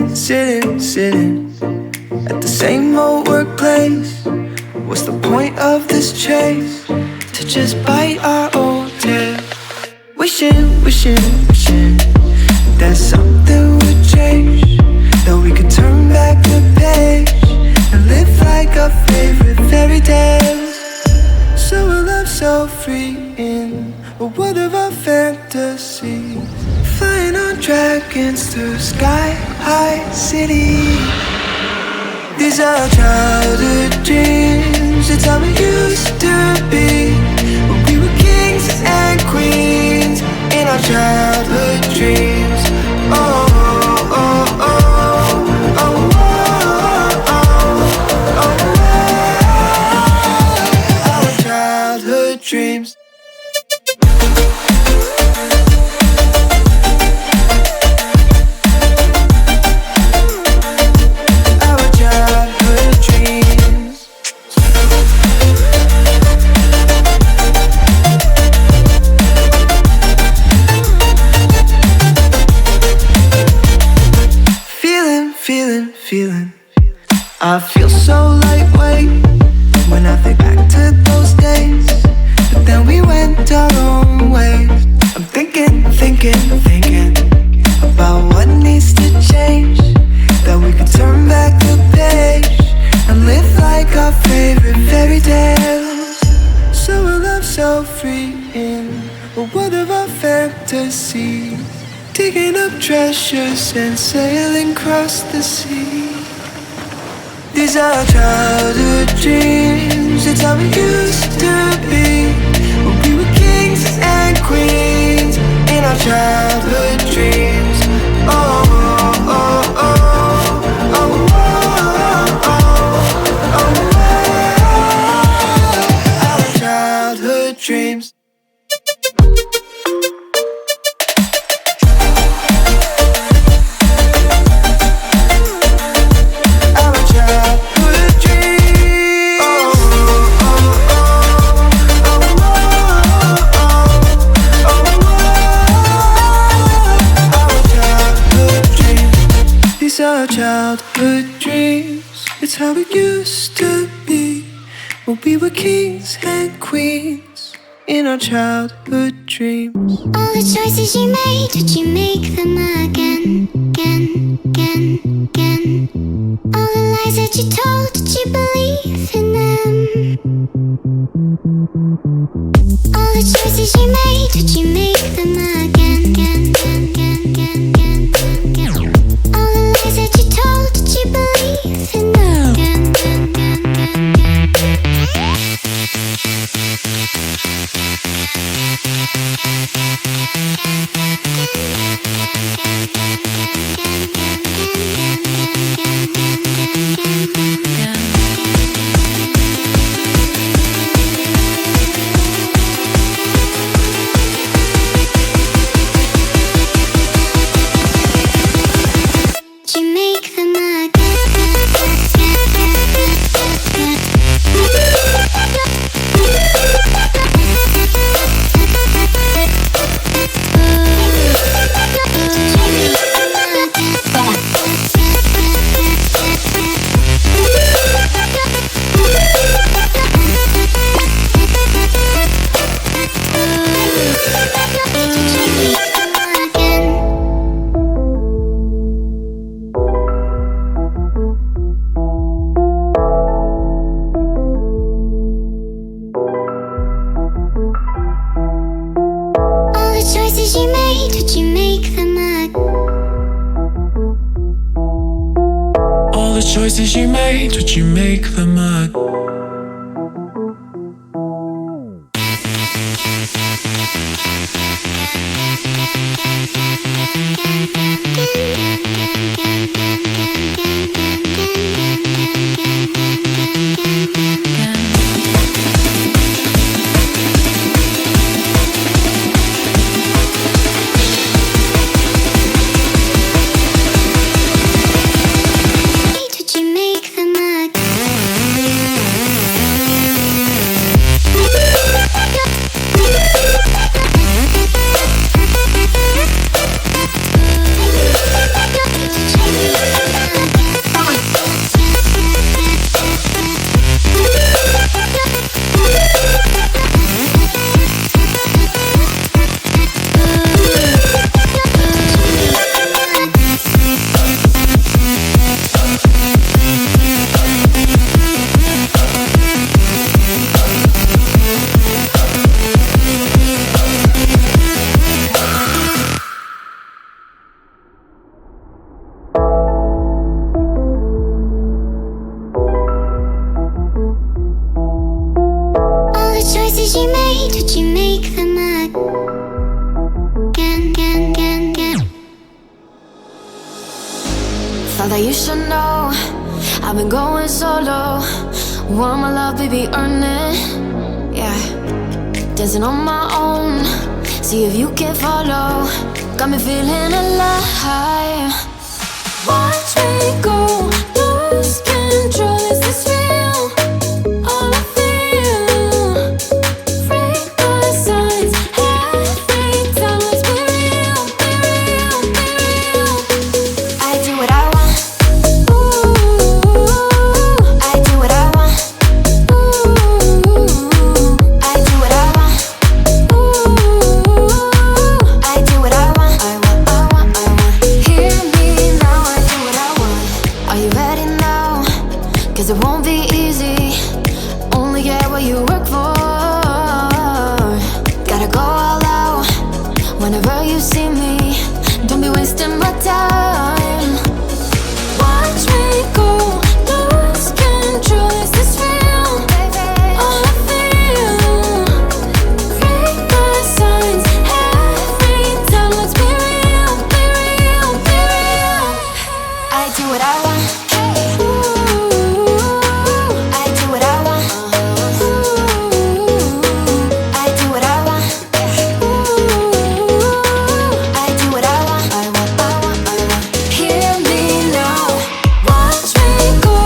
sitting at the same old workplace. What's the point of this chase? To just bite our old tail. Wishing that something would change, that we could turn back the page and live like our favorite fairy tales. So a love so free in a world of our fantasies, flying on dragons through sky-high cities. These are childhood dreams, it's how we used to be when we were kings and queens in our childhood dreams. Oh, oh, oh, oh, oh, oh, oh, oh. Our childhood dreams. I feel so lightweight when I think back to those days, but then we went our own ways. I'm thinking about what needs to change, that we could turn back the page and live like our favorite fairy tales. So a love so free in a world of our fantasies, digging up treasures and sailing across the sea. These are childhood dreams, it's how we used to be when we were kings and queens in our childhood dreams. Oh, oh, oh, oh, oh, oh, oh, our childhood dreams. Our childhood dreams, it's how it used to be when we were kings and queens in our childhood dreams. All the choices you made, did you make them again, again, again, again? All the lies that you told, did you believe in them? All the choices you made, did you make them again, again, again, again, again, again? All the lies that you told, did you believe in them? Again, again, again, again, again. Choices you made, would you make them again? Thought that you should know I've been going solo. Want my love, baby, earn it. Yeah, dancing on my own. See if you can follow. Got me feeling alive. Watch me go, lose control. Is this real? All I feel. Break my signs. Every time, let's be real, be real, be real. I do what I want. Ooh, I do what I want. Ooh, I do what I want. Ooh, I do what I want. I want, I want, I want. Hear me now, I do what I want. Are you ready now? 'Cause it won't be easy. Only get what you work for. Gotta go all out whenever you see me. Don't be wasting my time. Watch me go, lose control. Is this real? All I feel. Break my signs. Every time, let's be real, be real, be real. I do what I want. Ooh, I do what I want. Ooh, I do what I want. Ooh, I do what I want. I want, I want, I want. Hear me now. Watch me go,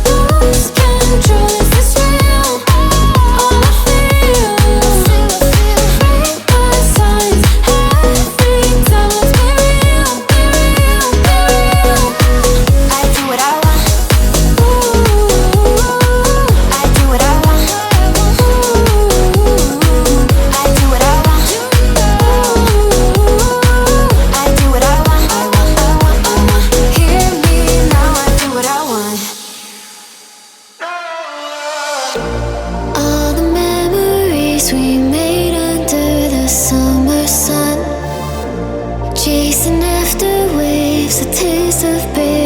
lose control. Is this real? All I feel. Break my signs. Every time, let's be real, be real, be real. I do what I want. Ooh, I do what I want. Ooh, I do what I want. Ooh, I do what I want. I want, I want, I want. Hear me now, I do what I want. All the memories we made under the summer sun, chasing after waves, a taste of bitter.